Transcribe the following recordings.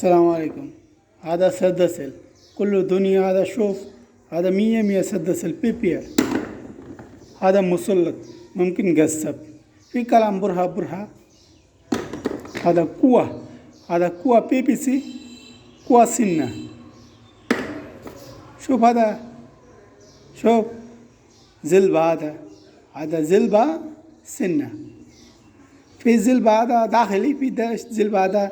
السلام عليكم. هذا سدسل كل دنيا. هذا شوف، هذا مية سدسل بيبير. هذا مسلط ممكن قصب في كلام برها. هذا قوة، هذا قوة بي سي، قوة سنة. شوف هذا، شوف زلبة. هذا زلبة سنة. في زلبة هذا داخلي، في زلبة هذا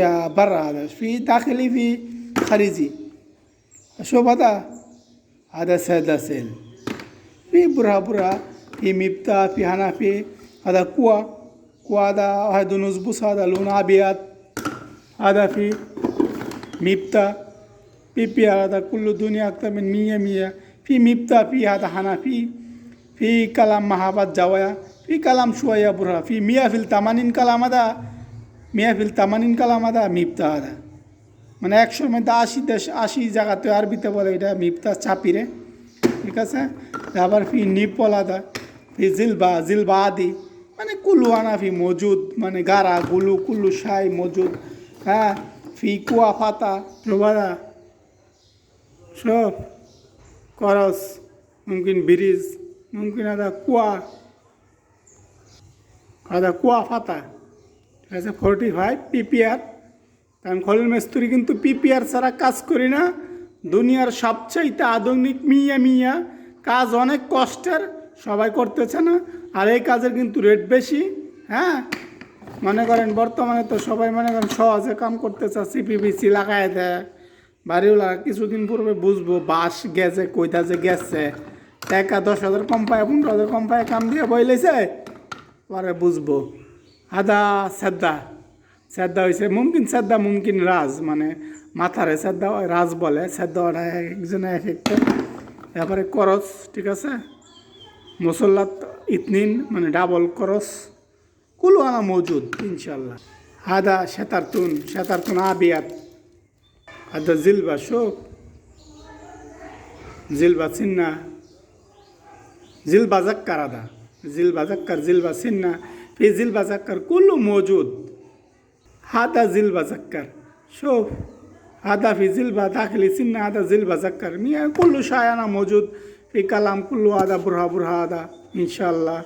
يا برا. هذا في داخلي، في خارجي. شوف هذا سدسل في برها، في مبتة، في حنفي. هذا قوة هذا نصبص. هذا لون أبيض. هذا في مبتة بيبي. هذا كل الدنيا أكثر من مية. في مبتة، في هذا حنفي، في كلام محبت جوايا، في كلام شوية برها. في 100% كلام. هذا 100% كلام. هذا مبتة. هذا মানে 100-র মধ্যে 80 জায়গাতে আরবিতে বলে এটা মিফতা চাপিরে, ঠিক আছে। আবার ফি নিপল আদা, ফি জিলবা আদি, মানে কুলু আনাফি মজুদ, মানে গারা গুলু কুল্লু শাই মজুদ। হ্যাঁ, ফি কুয়া ফাতা রোবাদা সব করস মুমকিন ব্রিজ মুমকিন আদা কুয়া ফাতা, ঠিক আছে। 45 পিপিআর। কারণ খলিল মিস্ত্রি কিন্তু পিপিআর ছাড়া কাজ করি না। দুনিয়ার সবচাইতে আধুনিক মিয়া কাজ, অনেক কষ্টের, সবাই করতেছে না। আর এই কাজের কিন্তু রেট বেশি। হ্যাঁ, মনে করেন বর্তমানে তো সবাই মনে করেন সহজে কাম করতে চাচ্ছি, পিপিসি লাগাই দেয় বাড়িওয়ালা। কিছুদিন পূর্বে বুঝবো বাঁশ গেছে, কইতা যে গেছে, টাকা 10,000 কম পায়, 15,000 কম পায়, কাম দিয়ে বইলেছে, পরে বুঝবো। আদা শ্রদ্ধা হয়েছে মুমকিন শ্রদ্ধা, মুমকিন রাজ, মানে মাথারে শ্রদ্ধা রাজ বলে। শ্রদ্ধা একজনে এক একটা। তারপরে করস, ঠিক আছে। মুসল্লাত ইতনিন, মানে ডাবল করস। কুলু আনা মজুদ ইনশাল্লাহ। হাদা শেতারতুন আবিয়াত। হাদা জিলবা শোক, জিলবা সিন্না, জিলবা জাক্কার। আদা জিলবা জাক্কার, জিলবা সিন্না, ফি জিলবা জাক্কার কুল্লু মজুদ। هذا زلبة زكر. شوف هذا في زلبة داخلي سنة. هذا زلبة زكر. كل شيء أنا موجود في كلام كله. هذا برها هذا إن شاء الله.